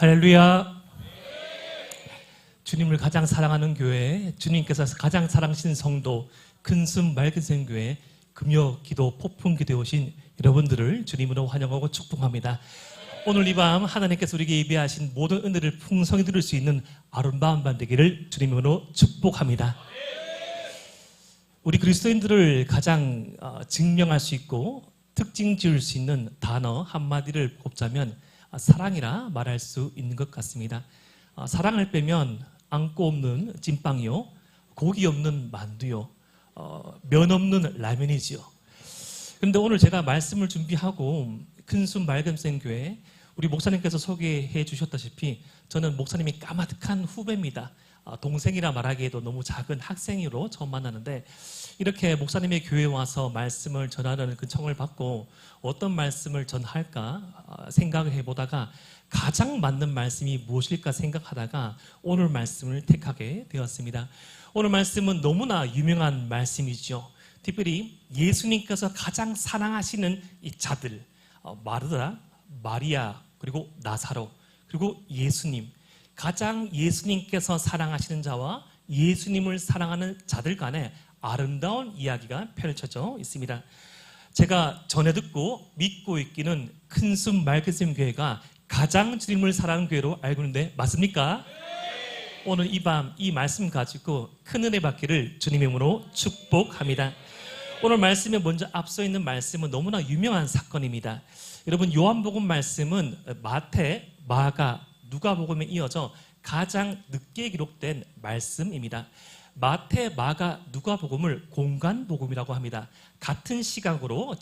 할렐루야. 주님을 가장 사랑하는 교회, 주님께서 가장 사랑하신 성도 큰숨 맑은 교회 금요 기도 폭풍 기도에 오신 여러분들을 주님으로 환영하고 축복합니다. 오늘 이 밤 하나님께서 우리에게 예비하신 모든 은혜를 풍성히 누릴 수 있는 아름다운 밤 되기를 주님으로 축복합니다. 우리 그리스도인들을 가장 증명할 수 있고 특징 지을 수 있는 단어 한마디를 꼽자면 사랑이라 말할 수 있는 것 같습니다. 사랑을 빼면 안고 없는 찐빵이요, 고기 없는 만두요, 면 없는 라면이지요. 그런데 오늘 제가 말씀을 준비하고 큰숨 맑음생 교회 우리 목사님께서 소개해 주셨다시피 저는 목사님이 까마득한 후배입니다. 동생이라 말하기에도 너무 작은 학생으로 처음 만나는데 이렇게 목사님의 교회에 와서 말씀을 전하는 그 청을 받고 어떤 말씀을 전할까 생각을 해보다가 가장 맞는 말씀이 무엇일까 생각하다가 오늘 말씀을 택하게 되었습니다. 오늘 말씀은 너무나 유명한 말씀이죠. 특별히 예수님께서 가장 사랑하시는 이 자들, 마르다, 마리아, 그리고 나사로, 그리고 예수님, 가장 예수님께서 사랑하시는 자와 예수님을 사랑하는 자들 간에 아름다운 이야기가 펼쳐져 있습니다. 제가 전해 듣고 믿고 있기는 큰숨 맑은 교회가 가장 주님을 사랑하는 교회로 알고 있는데 맞습니까? 네. 오늘 이 밤 이 말씀 가지고 큰 은혜 받기를 주님의 이름으로 축복합니다. 오늘 말씀에 먼저 앞서 있는 말씀은 너무나 유명한 사건입니다. 여러분, 요한복음 말씀은 마태, 마가, 누가복음에 이어져 가장 늦게 기록된 말씀입니다. 마태, 마가, 누가복음을 공간복음이라고 합니다. 같은 시각으로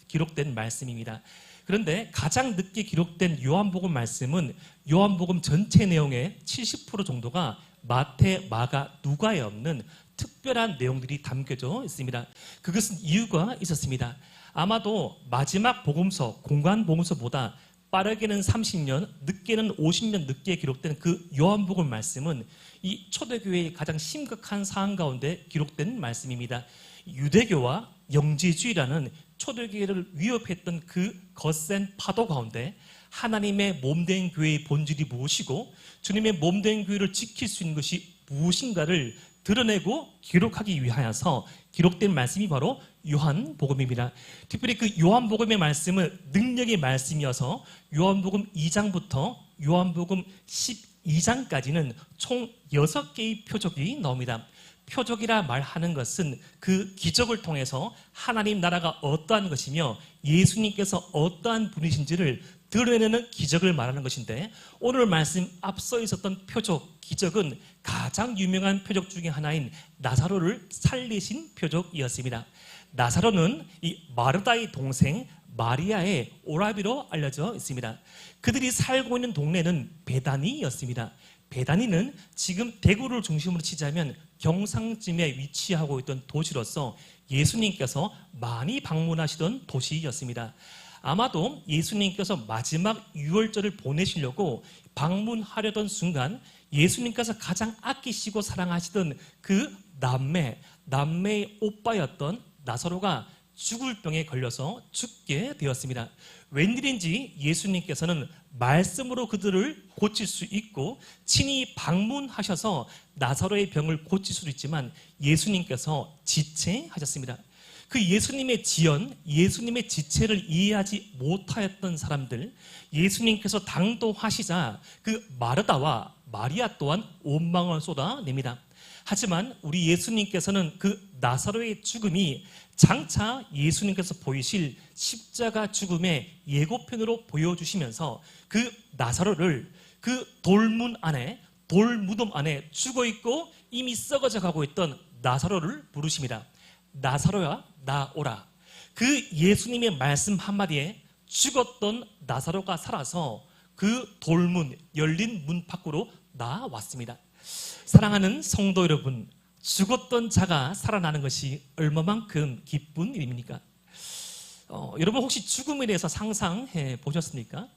기록된 말씀입니다. 그런데 가장 늦게 기록된 요한복음 말씀은 요한복음 전체 내용의 70% 정도가 마태, 마가, 누가에 없는 특별한 내용들이 담겨져 있습니다. 그것은 이유가 있었습니다. 아마도 마지막 복음서, 공간복음서보다 빠르게는 30년, 늦게는 50년 늦게 기록된 그 요한복음 말씀은 이 초대교회의 가장 심각한 상황 가운데 기록된 말씀입니다. 유대교와 영지주의라는 초대교회를 위협했던 그 거센 파도 가운데 하나님의 몸된 교회의 본질이 무엇이고 주님의 몸된 교회를 지킬 수 있는 것이 무엇인가를 드러내고 기록하기 위하여서 기록된 말씀이 바로 요한복음입니다. 특별히 그 요한복음의 말씀은 능력의 말씀이어서 요한복음 2장부터 요한복음 12장까지는 총 6개의 표적이 나옵니다. 표적이라 말하는 것은 그 기적을 통해서 하나님 나라가 어떠한 것이며 예수님께서 어떠한 분이신지를 드러내는 기적을 말하는 것인데 오늘 말씀 앞서 있었던 표적, 기적은 가장 유명한 표적 중에 하나인 나사로를 살리신 표적이었습니다. 나사로는 이 마르다의 동생 마리아의 오라비로 알려져 있습니다. 그들이 살고 있는 동네는 베다니였습니다. 베다니는 지금 대구를 중심으로 치자면 경상쯤에 위치하고 있던 도시로서 예수님께서 많이 방문하시던 도시였습니다. 아마도 예수님께서 마지막 유월절을 보내시려고 방문하려던 순간 예수님께서 가장 아끼시고 사랑하시던 그 남매의 오빠였던 나사로가 죽을 병에 걸려서 죽게 되었습니다. 웬일인지 예수님께서는 말씀으로 그들을 고칠 수 있고 친히 방문하셔서 나사로의 병을 고칠 수도 있지만 예수님께서 지체하셨습니다. 그 예수님의 지연, 예수님의 지체를 이해하지 못하였던 사람들, 예수님께서 당도하시자 그 마르다와 마리아 또한 원망을 쏟아냅니다. 하지만 우리 예수님께서는 그 나사로의 죽음이 장차 예수님께서 보이실 십자가 죽음의 예고편으로 보여주시면서 그 나사로를 그 돌무덤 안에 죽어있고 이미 썩어져 가고 있던 나사로를 부르십니다. 나사로야 나오라. 그 예수님의 말씀 한마디에 죽었던 나사로가 살아서 그 돌문, 열린 문 밖으로 나왔습니다. 사랑하는 성도 여러분, 죽었던 자가 살아나는 것이 얼마만큼 기쁜 일입니까? 여러분 혹시 죽음에 대해서 상상해 보셨습니까?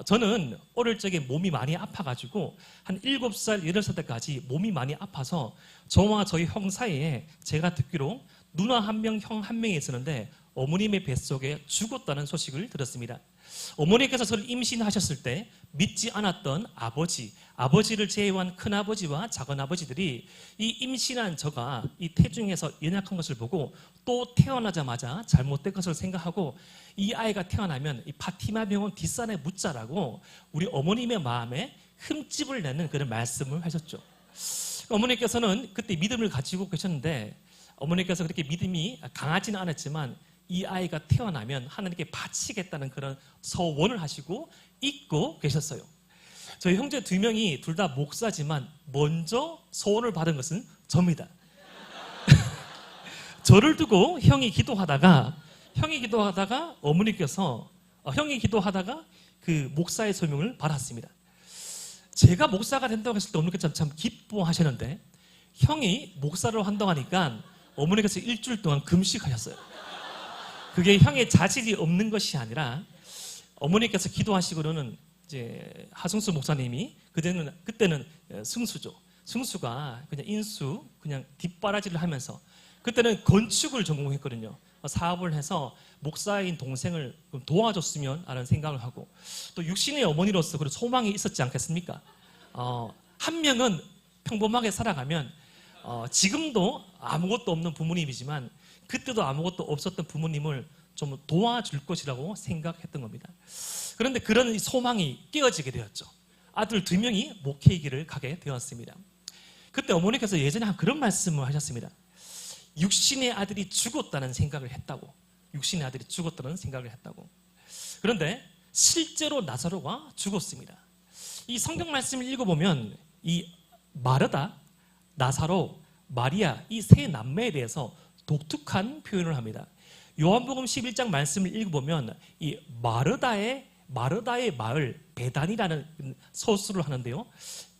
저는 어릴 적에 몸이 많이 아파가지고 한 7살, 8살 때까지 몸이 많이 아파서 저와 저희 형 사이에 제가 듣기로 누나 한 명, 형 한 명이 있었는데 어머님의 뱃속에 죽었다는 소식을 들었습니다. 어머니께서 저를 임신하셨을 때 믿지 않았던 아버지를 제외한 큰아버지와 작은아버지들이 이 임신한 저가 이 태중에서 연약한 것을 보고 또 태어나자마자 잘못된 것을 생각하고 이 아이가 태어나면 이 파티마 병원 뒷산에 묻자라고 우리 어머님의 마음에 흠집을 내는 그런 말씀을 하셨죠. 어머니께서는 그때 믿음을 가지고 계셨는데 어머니께서 그렇게 믿음이 강하지는 않았지만 이 아이가 태어나면 하나님께 바치겠다는 그런 서원을 하시고 잊고 계셨어요. 저희 형제 2명이 둘 다 목사지만 먼저 서원을 받은 것은 저입니다. 저를 두고 형이 기도하다가 어머니께서 형이 기도하다가 그 목사의 소명을 받았습니다. 제가 목사가 된다고 했을 때 어머니께서 참 기뻐하셨는데 형이 목사를 한다고 하니까 어머니께서 일주일 동안 금식하셨어요. 그게 형의 자질이 없는 것이 아니라 어머니께서 기도하시고는 이제 하승수 목사님이 그때는 승수죠. 승수가 그냥 인수 그냥 뒷바라지를 하면서 그때는 건축을 전공했거든요. 사업을 해서 목사인 동생을 도와줬으면 하는 생각을 하고 또 육신의 어머니로서 그런 소망이 있었지 않겠습니까? 한 명은 평범하게 살아가면 지금도 아무것도 없는 부모님이지만 그때도 아무것도 없었던 부모님을 좀 도와줄 것이라고 생각했던 겁니다. 그런데 그런 소망이 깨어지게 되었죠. 아들 2명이 목회의 길을 가게 되었습니다. 그때 어머니께서 예전에 그런 말씀을 하셨습니다. 육신의 아들이 죽었다는 생각을 했다고. 그런데 실제로 나사로가 죽었습니다. 이 성경 말씀을 읽어보면 이 마르다, 나사로, 마리아 이 세 남매에 대해서 독특한 표현을 합니다. 요한복음 11장 말씀을 읽어보면 이 마르다의 마을 베단이라는 서술을 하는데요.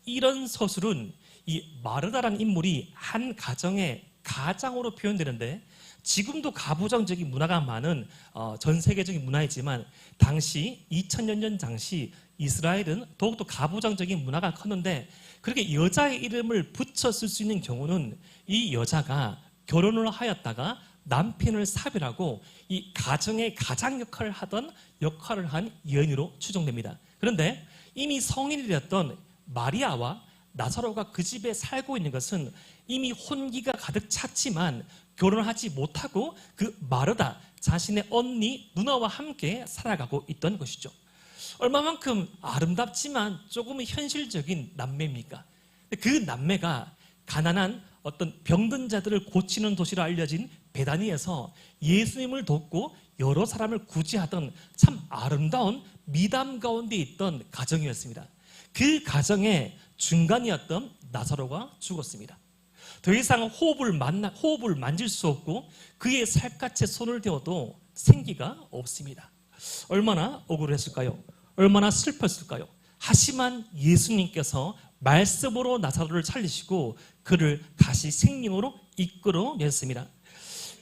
이런 서술은 이 마르다라는 인물이 한 가정의 가장으로 표현되는데 지금도 가부장적인 문화가 많은 전 세계적인 문화이지만 당시 2000년 전 당시 이스라엘은 더욱더 가부장적인 문화가 컸는데 그렇게 여자의 이름을 붙여 쓸 수 있는 경우는 이 여자가 결혼을 하였다가 남편을 사별하고 이 가정의 가장 역할을 한 여인으로 추정됩니다. 그런데 이미 성인이 되었던 마리아와 나사로가 그 집에 살고 있는 것은 이미 혼기가 가득 찼지만 결혼하지 못하고 그 마르다 자신의 언니 누나와 함께 살아가고 있던 것이죠. 얼마만큼 아름답지만 조금 현실적인 남매입니까? 그 남매가 가난한 어떤 병든 자들을 고치는 도시로 알려진 베다니에서 예수님을 돕고 여러 사람을 구제하던 참 아름다운 미담 가운데 있던 가정이었습니다. 그 가정의 중간이었던 나사로가 죽었습니다. 더 이상 호흡을 만질 수 없고 그의 살갗에 손을 대어도 생기가 없습니다. 얼마나 억울했을까요? 얼마나 슬펐을까요? 하지만 예수님께서 말씀으로 나사로를 살리시고 그를 다시 생명으로 이끌어냈습니다.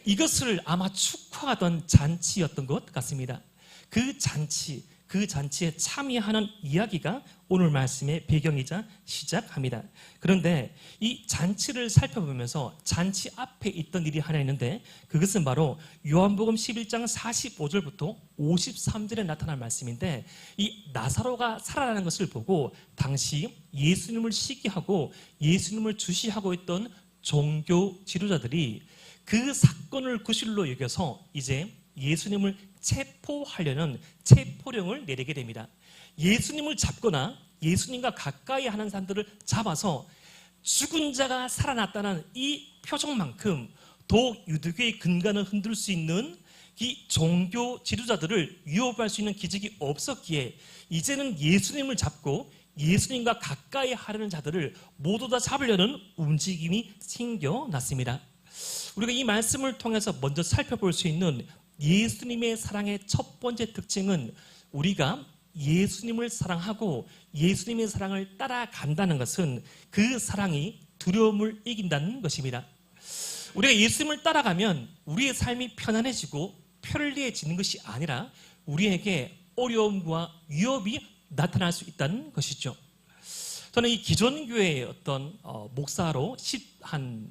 이것을 아마 축하하던 잔치였던 것 같습니다. 그 잔치에 참여하는 이야기가 오늘 말씀의 배경이자 시작합니다. 그런데 이 잔치를 살펴보면서 잔치 앞에 있던 일이 하나 있는데 그것은 바로 요한복음 11장 45절부터 53절에 나타난 말씀인데 이 나사로가 살아나는 것을 보고 당시 예수님을 시기하고 예수님을 주시하고 있던 종교 지도자들이 그 사건을 구실로 여겨서 이제 예수님을 체포하려는 체포령을 내리게 됩니다. 예수님을 잡거나 예수님과 가까이 하는 사람들을 잡아서 죽은 자가 살아났다는 이 표정만큼 더욱 유대교의 근간을 흔들 수 있는 이 종교 지도자들을 위협할 수 있는 기적이 없었기에 이제는 예수님을 잡고 예수님과 가까이 하려는 자들을 모두 다 잡으려는 움직임이 생겨났습니다. 우리가 이 말씀을 통해서 먼저 살펴볼 수 있는 예수님의 사랑의 첫 번째 특징은 우리가 예수님을 사랑하고 예수님의 사랑을 따라간다는 것은 그 사랑이 두려움을 이긴다는 것입니다. 우리가 예수님을 따라가면 우리의 삶이 편안해지고 편리해지는 것이 아니라 우리에게 어려움과 위협이 나타날 수 있다는 것이죠. 저는 이 기존교회의 어떤 목사로 한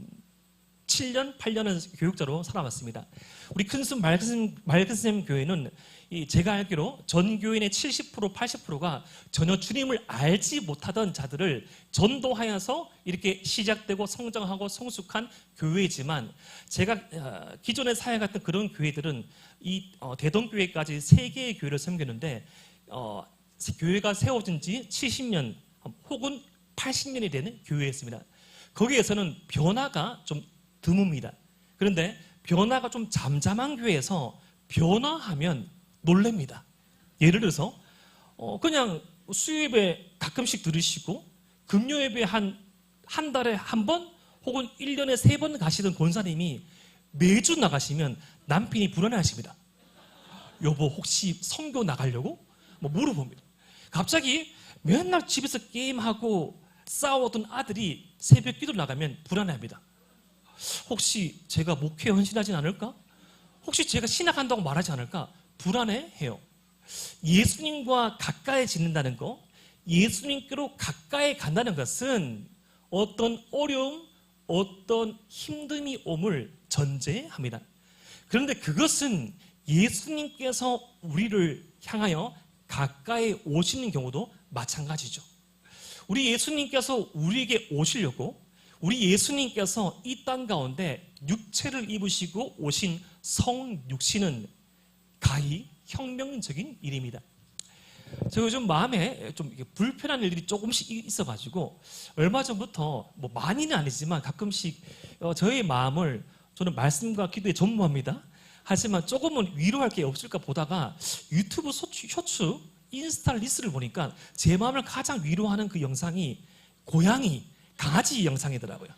7년, 8년은 교육자로 살아왔습니다. 우리 큰순 맑은 교회는 제가 알기로 전 교인의 70%, 80%가 전혀 주님을 알지 못하던 자들을 전도하여서 이렇게 시작되고 성장하고 성숙한 교회이지만, 제가 기존에 사역했던 그런 교회들은 대동교회까지 3개의 교회를 섬겼는데, 교회가 세워진 지 70년 혹은 80년이 되는 교회였습니다. 거기에서는 변화가 좀 드뭅니다. 그런데 변화가 좀 잠잠한 교회에서 변화하면 놀랍니다. 예를 들어서 그냥 수요예배 가끔씩 들으시고 금요예배 한 달에 한 번 혹은 1년에 3번 가시던 권사님이 매주 나가시면 남편이 불안해하십니다. 여보 혹시 선교 나가려고? 뭐 물어봅니다. 갑자기 맨날 집에서 게임하고 싸우던 아들이 새벽 기도 나가면 불안해합니다. 혹시 제가 목회에 헌신하진 않을까? 혹시 제가 신학한다고 말하지 않을까? 불안해해요. 예수님과 가까이지는다는 거, 예수님께로 가까이 간다는 것은 어떤 어려움, 어떤 힘듦이 옴을 전제합니다. 그런데 그것은 예수님께서 우리를 향하여 가까이 오시는 경우도 마찬가지죠. 우리 예수님께서 우리에게 오시려고, 우리 예수님께서 이 땅 가운데 육체를 입으시고 오신 성육신은 가히 혁명적인 일입니다. 제가 요즘 마음에 좀 불편한 일들이 조금씩 있어가지고 얼마 전부터 뭐 많이는 아니지만 가끔씩 저의 마음을 저는 말씀과 기도에 전무합니다. 하지만 조금은 위로할 게 없을까 보다가 유튜브 쇼츠 인스타 리스트를 보니까 제 마음을 가장 위로하는 그 영상이 고양이, 강아지 영상이더라고요.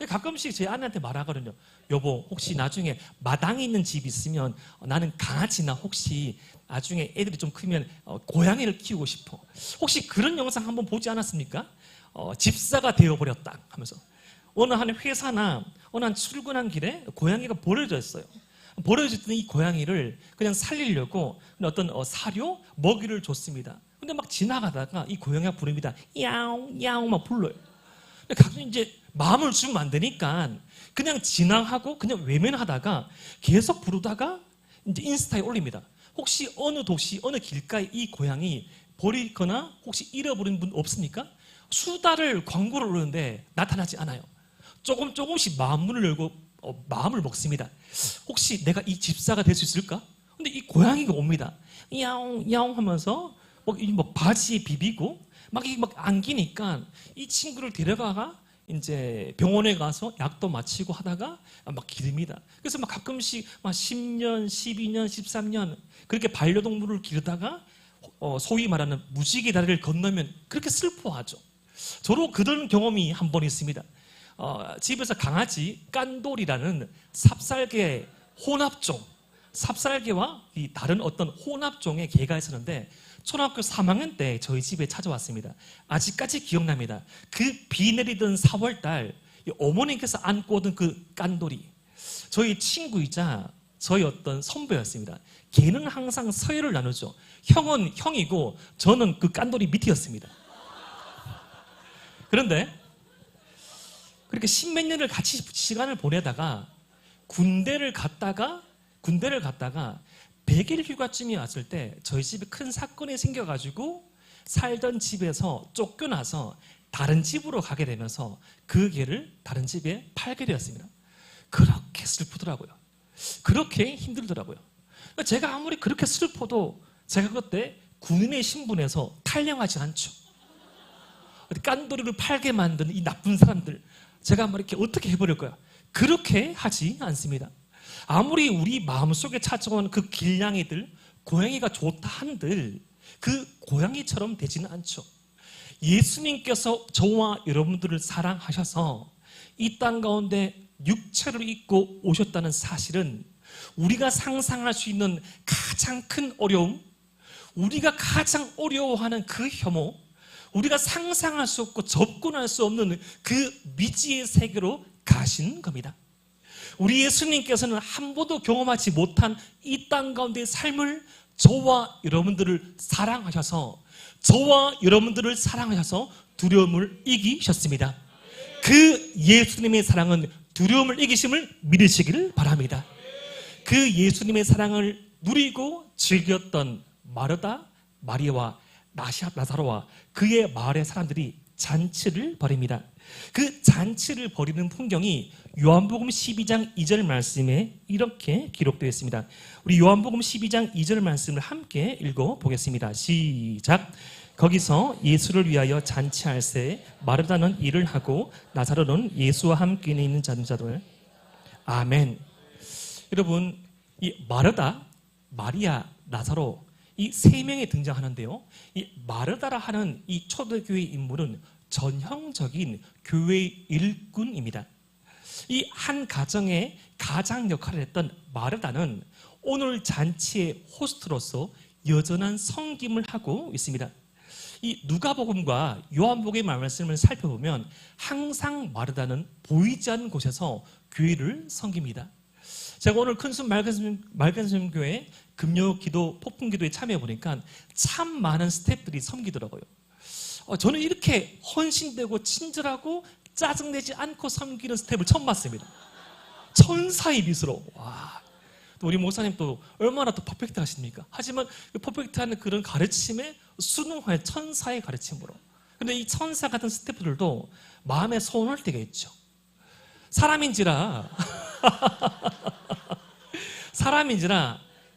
가끔씩 제 아내한테 말하거든요. 여보 혹시 나중에 마당에 있는 집 있으면 나는 강아지나 혹시 나중에 애들이 좀 크면 고양이를 키우고 싶어. 혹시 그런 영상 한번 보지 않았습니까? 집사가 되어버렸다 하면서 어느 한 회사나 어느 한 출근한 길에 고양이가 버려져 있어요. 버려졌던 이 고양이를 그냥 살리려고 어떤 사료, 먹이를 줬습니다. 근데 막 지나가다가 이 고양이가 부릅니다. 야옹 야옹 막 불러요. 가끔 이제 마음을 주면 안 되니까 그냥 지나가고 그냥 외면하다가 계속 부르다가 이제 인스타에 올립니다. 혹시 어느 도시 어느 길가에 이 고양이 버리거나 혹시 잃어버린 분 없습니까? 수다를 광고를 올리는데 나타나지 않아요. 조금씩 마음문을 열고 마음을 먹습니다. 혹시 내가 이 집사가 될 수 있을까? 근데 이 고양이가 옵니다. 야옹 야옹 하면서 뭐 바지에 비비고 막 안기니까 이 친구를 데려가가 이제 병원에 가서 약도 마치고 하다가 막 기릅니다. 그래서 막 가끔씩 막 10년, 12년, 13년 그렇게 반려동물을 기르다가 소위 말하는 무지개 다리를 건너면 그렇게 슬퍼하죠. 저도 그런 경험이 한 번 있습니다. 집에서 강아지 깐돌이라는 삽살개 혼합종, 삽살개와 이 다른 어떤 혼합종의 개가 있었는데 초등학교 3학년 때 저희 집에 찾아왔습니다. 아직까지 기억납니다. 그 비 내리던 4월달 어머니께서 안고 오던 그 깐돌이, 저희 친구이자 저희 어떤 선배였습니다. 걔는 항상 서열을 나누죠. 형은 형이고 저는 그 깐돌이 밑이었습니다. 그런데 그렇게 십몇 년을 같이 시간을 보내다가 군대를 갔다가 100일 휴가쯤이 왔을 때 저희 집에 큰 사건이 생겨가지고 살던 집에서 쫓겨나서 다른 집으로 가게 되면서 그 개를 다른 집에 팔게 되었습니다. 그렇게 슬프더라고요. 그렇게 힘들더라고요. 제가 아무리 그렇게 슬퍼도 제가 그때 군인의 신분에서 탈영하지 않죠. 깐돌이를 팔게 만드는 이 나쁜 사람들, 제가 뭐 이렇게 어떻게 해버릴 거야? 그렇게 하지 않습니다. 아무리 우리 마음속에 찾아온 그 길냥이들, 고양이가 좋다 한들 그 고양이처럼 되지는 않죠. 예수님께서 저와 여러분들을 사랑하셔서 이 땅 가운데 육체를 입고 오셨다는 사실은 우리가 상상할 수 있는 가장 큰 어려움, 우리가 가장 어려워하는 그 혐오, 우리가 상상할 수 없고 접근할 수 없는 그 미지의 세계로 가신 겁니다. 우리 예수님께서는 한 번도 경험하지 못한 이 땅 가운데의 삶을 저와 여러분들을 사랑하셔서 두려움을 이기셨습니다. 그 예수님의 사랑은 두려움을 이기심을 믿으시기를 바랍니다. 그 예수님의 사랑을 누리고 즐겼던 마르다, 마리아와 나사로와 그의 마을의 사람들이 잔치를 벌입니다. 그 잔치를 벌이는 풍경이 요한복음 12장 2절 말씀에 이렇게 기록되어 있습니다. 우리 요한복음 12장 2절 말씀을 함께 읽어보겠습니다. 시작. 거기서 예수를 위하여 잔치할 새 마르다는 일을 하고 나사로는 예수와 함께 있는 자들. 아멘. 여러분, 이 마르다, 마리아, 나사로 이 세 명이 등장하는데요. 이 마르다라 하는 이 초대교회 인물은 전형적인 교회의 일꾼입니다. 이 한 가정의 가장 역할을 했던 마르다는 오늘 잔치의 호스트로서 여전한 섬김을 하고 있습니다. 이 누가복음과 요한복음의 말씀을 살펴보면 항상 마르다는 보이지 않는 곳에서 교회를 섬깁니다. 제가 오늘 큰순 맑은 교회 금요 기도 폭풍 기도에 참여해 보니까 참 많은 스태프들이 섬기더라고요. 저는 이렇게 헌신되고 친절하고 짜증내지 않고 섬기는 스태프를 처음 봤습니다. 천사의 미소로. 와. 또 우리 목사님 또 얼마나 또 퍼펙트 하십니까? 하지만 그 퍼펙트하는 그런 가르침에 순응할 천사의 가르침으로. 근데 이 천사 같은 스태프들도 마음에 서운할 때가 있죠. 사람인지라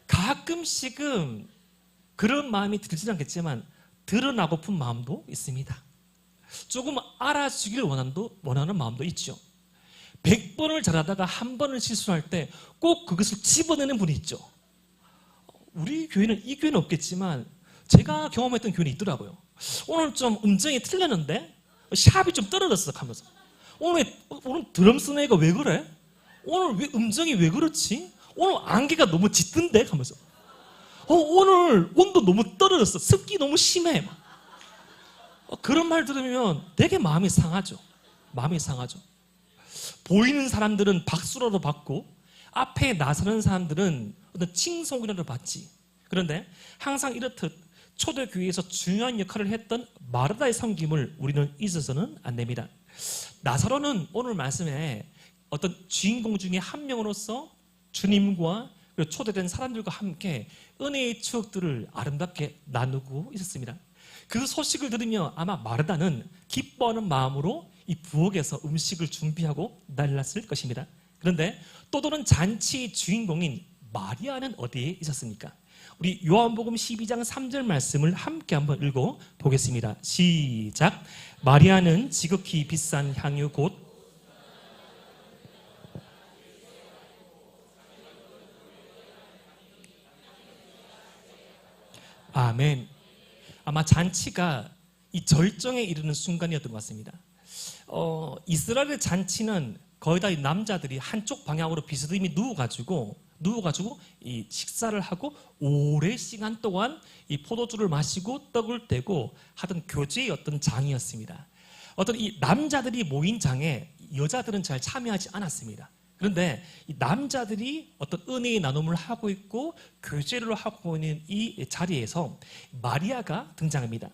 가끔씩은 그런 마음이 들지 않겠지만 드러나고픈 마음도 있습니다. 조금 알아주기를 원하는 마음도 있죠. 100번을 잘하다가 한 번을 실수할 때 꼭 그것을 집어내는 분이 있죠. 우리 교회는 이 교회는 없겠지만 제가 경험했던 교회는 있더라고요. 오늘 좀 음정이 틀렸는데 샵이 좀 떨어졌어 하면서 오늘 드럼 쓰는 애가 왜 그래? 오늘 왜 음정이 왜 그렇지? 오늘 안개가 너무 짙은데 하면서 오늘 온도 너무 떨어졌어. 습기 너무 심해. 그런 말 들으면 되게 마음이 상하죠. 보이는 사람들은 박수라도 받고 앞에 나서는 사람들은 어떤 칭송이라도 받지. 그런데 항상 이렇듯 초대교회에서 중요한 역할을 했던 마르다의 섬김을 우리는 잊어서는 안 됩니다. 나사로는 오늘 말씀에 어떤 주인공 중에 한 명으로서 주님과 초대된 사람들과 함께 은혜의 추억들을 아름답게 나누고 있었습니다. 그 소식을 들으며 아마 마르다는 기뻐하는 마음으로 이 부엌에서 음식을 준비하고 날랐을 것입니다. 그런데 또 다른 잔치의 주인공인 마리아는 어디에 있었습니까? 우리 요한복음 12장 3절 말씀을 함께 한번 읽어보겠습니다. 시작. 마리아는 지극히 비싼 향유 곧 아멘. 아마 잔치가 이 절정에 이르는 순간이었던 것 같습니다. 이스라엘의 잔치는 거의 다 이 남자들이 한쪽 방향으로 비스듬히 누워가지고 이 식사를 하고 오랜 시간 동안 이 포도주를 마시고 떡을 떼고 하던 교제의 어떤 장이었습니다. 어떤 이 남자들이 모인 장에 여자들은 잘 참여하지 않았습니다. 그런데 이 남자들이 어떤 은혜의 나눔을 하고 있고 교제를 하고 있는 이 자리에서 마리아가 등장합니다.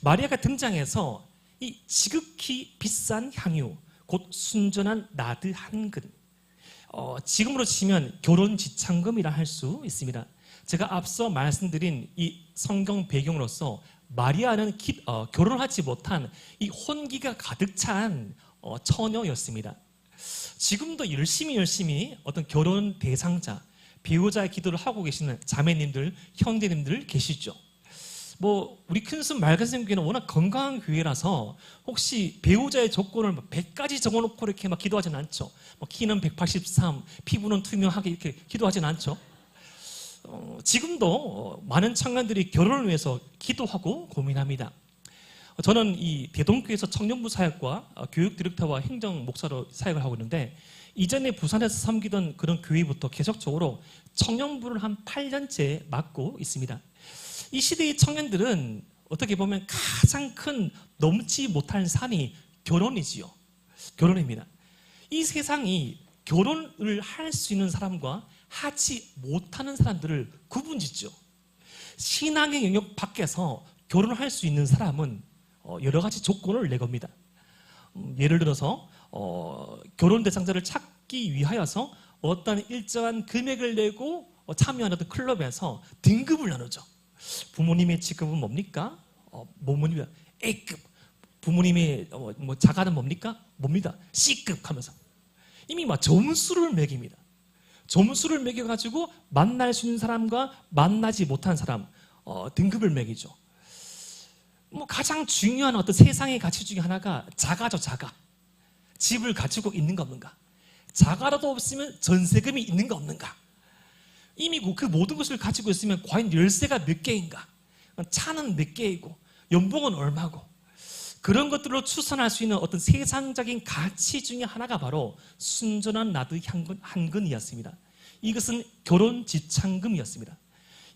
마리아가 등장해서 이 지극히 비싼 향유, 곧 순전한 나드 한 그릇, 지금으로 치면 결혼 지참금이라 할 수 있습니다. 제가 앞서 말씀드린 이 성경 배경으로서 마리아는 결혼하지 못한 이 혼기가 가득 찬 처녀였습니다. 지금도 열심히 어떤 결혼 대상자, 배우자의 기도를 하고 계시는 자매님들, 형제님들 계시죠. 우리 큰순 맑은 교회는 워낙 건강한 교회라서 혹시 배우자의 조건을 100가지 적어놓고 이렇게 막 기도하지는 않죠. 키는 183, 피부는 투명하게 이렇게 기도하지는 않죠. 지금도 많은 청년들이 결혼을 위해서 기도하고 고민합니다. 저는 이 대동교회에서 청년부 사역과 교육 디렉터와 행정 목사로 사역을 하고 있는데 이전에 부산에서 섬기던 그런 교회부터 계속적으로 청년부를 한 8년째 맡고 있습니다. 이 시대의 청년들은 어떻게 보면 가장 큰 넘지 못할 산이 결혼이지요. 결혼입니다. 이 세상이 결혼을 할 수 있는 사람과 하지 못하는 사람들을 구분짓죠. 신앙의 영역 밖에서 결혼을 할 수 있는 사람은 여러 가지 조건을 내겁니다. 예를 들어서 결혼 대상자를 찾기 위하여서 어떤 일정한 금액을 내고 참여하는 어떤 클럽에서 등급을 나누죠. 부모님의 직급은 뭡니까? 부모님이 A급. 부모님의 자가는 뭡니까? 뭡니다. C급 하면서 이미 막 점수를 매깁니다. 점수를 매겨가지고 만날 수 있는 사람과 만나지 못한 사람 등급을 매기죠. 가장 중요한 어떤 세상의 가치 중에 하나가 자가죠. 자가. 집을 가지고 있는가 없는가. 자가라도 없으면 전세금이 있는가 없는가. 이미 그 모든 것을 가지고 있으면 과연 열쇠가 몇 개인가, 차는 몇 개이고 연봉은 얼마고, 그런 것들로 추산할 수 있는 어떤 세상적인 가치 중에 하나가 바로 순전한 나드 한근이었습니다. 이것은 결혼 지참금이었습니다.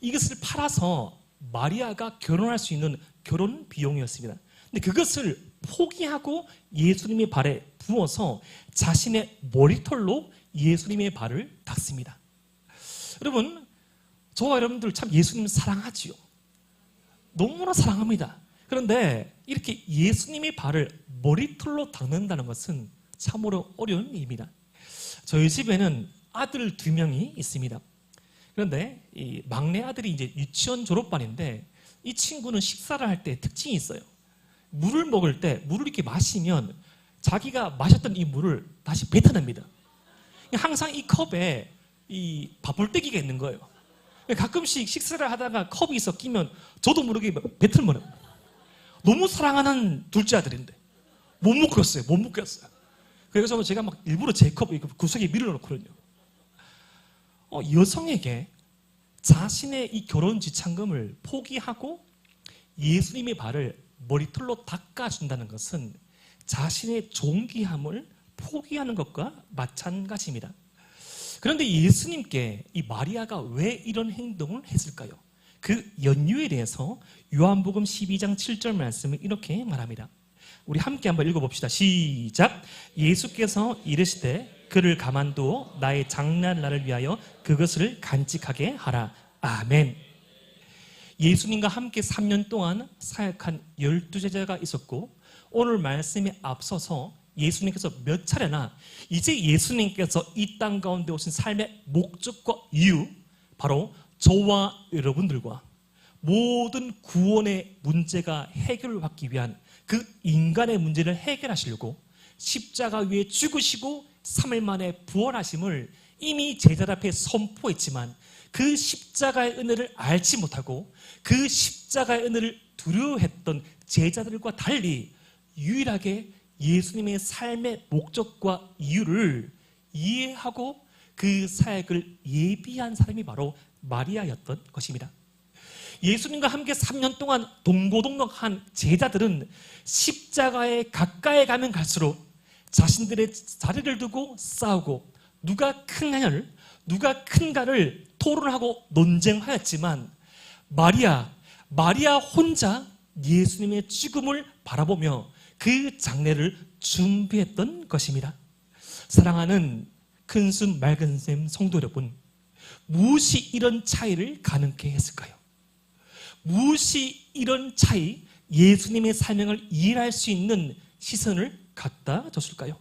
이것을 팔아서 마리아가 결혼할 수 있는 결혼 비용이었습니다. 근데 그것을 포기하고 예수님의 발에 부어서 자신의 머리털로 예수님의 발을 닦습니다. 여러분, 저와 여러분들 참 예수님 사랑하지요. 너무나 사랑합니다. 그런데 이렇게 예수님의 발을 머리털로 닦는다는 것은 참으로 어려운 일입니다. 저희 집에는 아들 2명이 있습니다. 그런데 이 막내 아들이 이제 유치원 졸업반인데 이 친구는 식사를 할 때 특징이 있어요. 물을 먹을 때 물을 이렇게 마시면 자기가 마셨던 이 물을 다시 뱉어냅니다. 항상 이 컵에 이 밥볼때기가 있는 거예요. 가끔씩 식사를 하다가 컵이 섞이면 저도 모르게 뱉을머요. 너무 사랑하는 둘째 아들인데 못 먹겠어요. 못 먹겠어요. 그래서 제가 막 일부러 제 컵 구석에 밀어놓거든요. 여성에게 자신의 이 결혼 지참금을 포기하고 예수님의 발을 머리털로 닦아준다는 것은 자신의 존귀함을 포기하는 것과 마찬가지입니다. 그런데 예수님께 이 마리아가 왜 이런 행동을 했을까요? 그 연유에 대해서 요한복음 12장 7절 말씀을 이렇게 말합니다. 우리 함께 한번 읽어봅시다. 시작. 예수께서 이르시되 그를 가만두어 나의 장날날을 위하여 그것을 간직하게 하라. 아멘. 예수님과 함께 3년 동안 사역한 12제자가 있었고 오늘 말씀에 앞서서 예수님께서 몇 차례나 이제 예수님께서 이 땅 가운데 오신 삶의 목적과 이유, 바로 저와 여러분들과 모든 구원의 문제가 해결받기 위한 그 인간의 문제를 해결하시려고 십자가 위에 죽으시고 3일 만에 부활하심을 이미 제자들 앞에 선포했지만 그 십자가의 은혜를 알지 못하고 그 십자가의 은혜를 두려워했던 제자들과 달리 유일하게 예수님의 삶의 목적과 이유를 이해하고 그 사역을 예비한 사람이 바로 마리아였던 것입니다. 예수님과 함께 3년 동안 동고동락한 제자들은 십자가에 가까이 가면 갈수록 자신들의 자리를 두고 싸우고 누가 큰가를 누가 큰가를 토론하고 논쟁하였지만 마리아 혼자 예수님의 죽음을 바라보며 그 장례를 준비했던 것입니다. 사랑하는 큰순 맑은샘 성도 여러분, 무엇이 이런 차이를 가능케 했을까요? 무엇이 이런 차이, 예수님의 사명을 이해할 수 있는 시선을 갖다 줬을까요?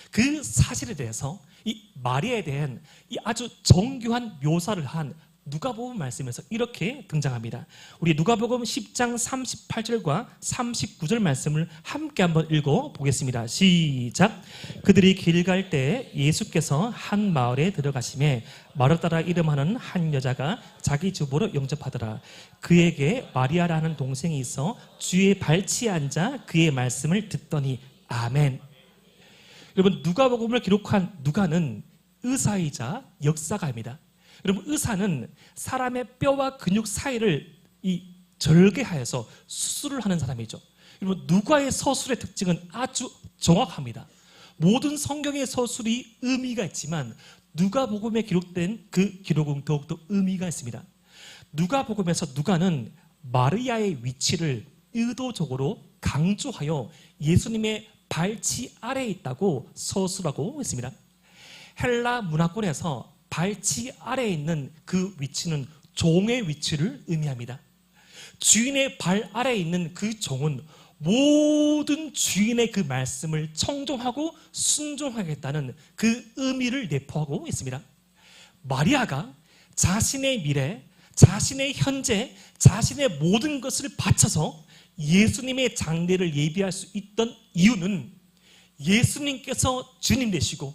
그 사실에 대해서 이 마리아에 대한 이 아주 정교한 묘사를 한 누가복음 말씀에서 이렇게 등장합니다. 우리 누가복음 10장 38절과 39절 말씀을 함께 한번 읽어보겠습니다. 시작. 그들이 길 갈 때 예수께서 한 마을에 들어가시매 마르다라 이름하는 한 여자가 자기 집으로 영접하더라. 그에게 마리아라는 동생이 있어 주의 발치에 앉아 그의 말씀을 듣더니 아멘. 여러분, 누가복음을 기록한 누가는 의사이자 역사가입니다. 여러분, 의사는 사람의 뼈와 근육 사이를 절개하여서 수술을 하는 사람이죠. 여러분, 누가의 서술의 특징은 아주 정확합니다. 모든 성경의 서술이 의미가 있지만 누가복음에 기록된 그 기록은 더욱더 의미가 있습니다. 누가복음에서 누가는 마리아의 위치를 의도적으로 강조하여 예수님의 발치 아래에 있다고 서술하고 있습니다. 헬라 문화권에서 발치 아래에 있는 그 위치는 종의 위치를 의미합니다. 주인의 발 아래에 있는 그 종은 모든 주인의 그 말씀을 청종하고 순종하겠다는 그 의미를 내포하고 있습니다. 마리아가 자신의 미래, 자신의 현재, 자신의 모든 것을 바쳐서 예수님의 장례를 예비할 수 있던 이유는 예수님께서 주님 되시고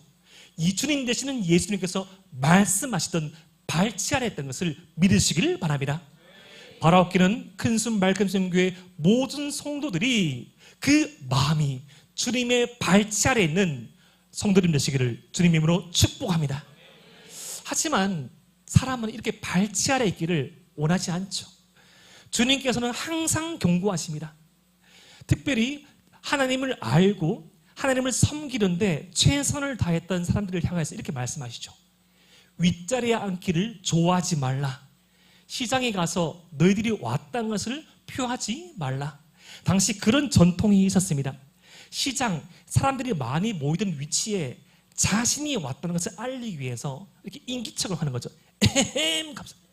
이 주님 되시는 예수님께서 말씀하시던 발치 아래 했던 것을 믿으시길 바랍니다. 바라옵기는 큰숨 말끔숨 교회 모든 성도들이 그 마음이 주님의 발치 아래 있는 성도님 되시기를 주님 이름으로 축복합니다. 하지만 사람은 이렇게 발치 아래 있기를 원하지 않죠. 주님께서는 항상 경고하십니다. 특별히 하나님을 알고 하나님을 섬기는데 최선을 다했던 사람들을 향해서 이렇게 말씀하시죠. 윗자리에 앉기를 좋아하지 말라. 시장에 가서 너희들이 왔다는 것을 표하지 말라. 당시 그런 전통이 있었습니다. 시장, 사람들이 많이 모이던 위치에 자신이 왔다는 것을 알리기 위해서 이렇게 인기척을 하는 거죠. 에헴, 감사합니다.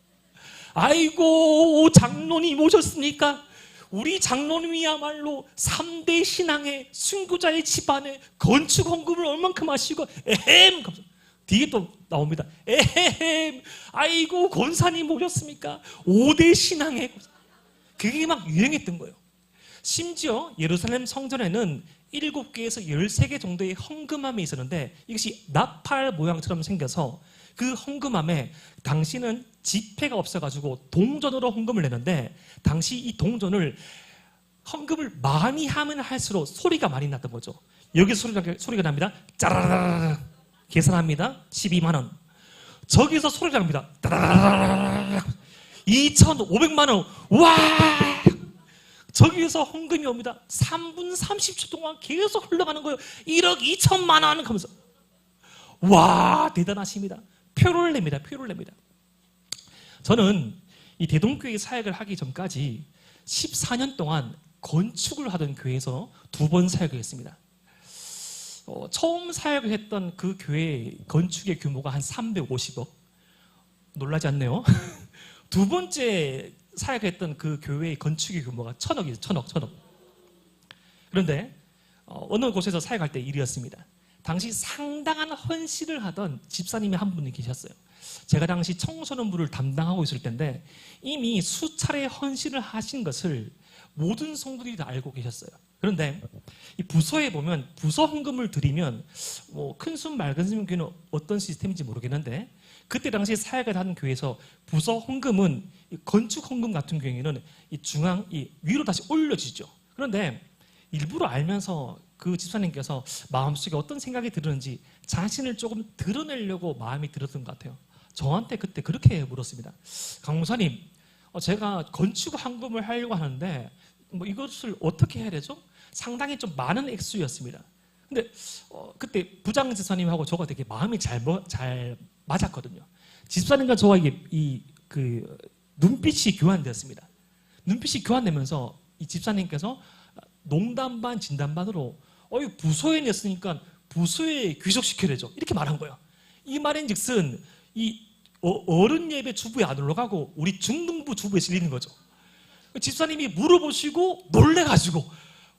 아이고, 장로님 오셨습니까? 우리 장로님이야말로 3대 신앙의 순교자의 집안에 건축 헌금을 얼만큼 하시고 에헴, 감사합니다. 뒤에 또 나옵니다. 에헴, 아이고 권사님 오셨습니까? 5대 신앙의, 그게 막 유행했던 거예요. 심지어 예루살렘 성전에는 7개에서 13개 정도의 헌금함이 있었는데 이것이 나팔 모양처럼 생겨서 그 헌금함에 당시는 지폐가 없어가지고 동전으로 헌금을 내는데 당시 이 동전을 헌금을 많이 하면 할수록 소리가 많이 났던 거죠. 여기서 소리가 납니다. 짜라라라 계산합니다. 12만 원. 저기서 소리가 납니다. 따라라라 2,500만 원. 와! 저기에서 헌금이 옵니다. 3분 30초 동안 계속 흘러가는 거예요. 1억 2천만 원 하면서. 와, 대단하십니다. 표를 냅니다. 표를 냅니다. 저는 이 대동교회 사역을 하기 전까지 14년 동안 건축을 하던 교회에서 2번 사역을 했습니다. 처음 사역을 했던 그 교회 건축의 규모가 한 350억. 놀라지 않네요. 두 번째 사역했던 그 교회의 건축의 규모가 1,000억이에요. 1,000억. 그런데 어느 곳에서 사역할 때 일이었습니다. 당시 상당한 헌신을 하던 집사님이 한 분이 계셨어요. 제가 당시 청소년부를 담당하고 있을 때인데 이미 수차례 헌신을 하신 것을 모든 성도들이 다 알고 계셨어요. 그런데 이 부서에 보면 부서 헌금을 드리면 큰숨 맑은숨 교회는 어떤 시스템인지 모르겠는데 그때 당시 사역을 하는 교회에서 부서 헌금은 건축 헌금 같은 경우에는 이 중앙 이 위로 다시 올려지죠. 그런데 일부러 알면서 그 집사님께서 마음속에 어떤 생각이 들었는지 자신을 조금 드러내려고 마음이 들었던 것 같아요. 저한테 그때 그렇게 물었습니다. 강 목사님, 제가 건축 헌금을 하려고 하는데 이것을 어떻게 해야 되죠? 상당히 좀 많은 액수였습니다. 근데 그때 부장 집사님하고 저가 되게 마음이 잘 맞았거든요. 집사님과 저와 눈빛이 교환되었습니다. 눈빛이 교환되면서 이 집사님께서 농담 반 진담 반으로 부서에 냈으니까 부서에 귀속시켜야 되죠. 이렇게 말한 거예요. 이 말인즉슨 이 어른 예배 주부에 안 올라가고 우리 중등부 주부에 실리는 거죠. 집사님이 물어보시고 놀래가지고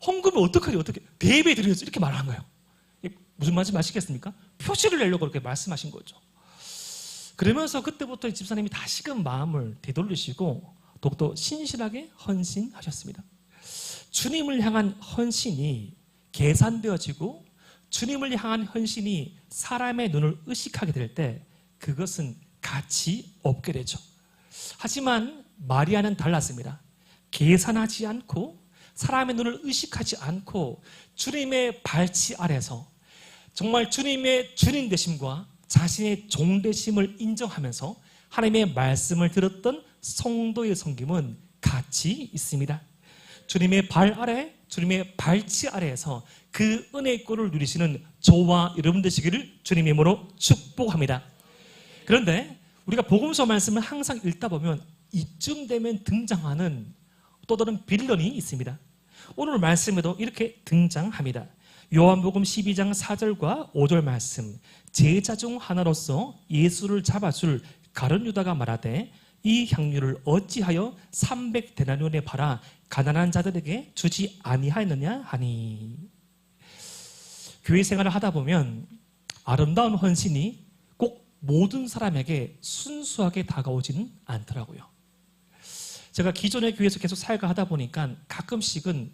헌금을 어떻게 대예배 드려야지 이렇게 말한 거예요. 무슨 말인지 아시겠습니까? 표시를 내려고 그렇게 말씀하신 거죠. 그러면서 그때부터 집사님이 다시금 마음을 되돌리시고 더욱더 신실하게 헌신하셨습니다. 주님을 향한 헌신이 계산되어지고 주님을 향한 헌신이 사람의 눈을 의식하게 될 때 그것은 가치 없게 되죠. 하지만 마리아는 달랐습니다. 계산하지 않고 사람의 눈을 의식하지 않고 주님의 발치 아래서 정말 주님의 주님 되심과 자신의 종 되심을 인정하면서 하나님의 말씀을 들었던 성도의 섬김은 가치 있습니다. 주님의 발 아래, 주님의 발치 아래에서 그 은혜의 꼴을 누리시는 저와 여러분 되시기를 주님의 이름으로 축복합니다. 그런데 우리가 복음서 말씀을 항상 읽다 보면 이쯤 되면 등장하는 또 다른 빌런이 있습니다. 오늘 말씀에도 이렇게 등장합니다. 요한복음 12장 4절과 5절 말씀. 제자 중 하나로서 예수를 잡아줄 가룟 유다가 말하되 이 향유를 어찌하여 300데나리온에 팔아 가난한 자들에게 주지 아니하였느냐 하니. 교회 생활을 하다 보면 아름다운 헌신이 꼭 모든 사람에게 순수하게 다가오지는 않더라고요. 제가 기존의 교회에서 계속 사역을 하다 보니까 가끔씩은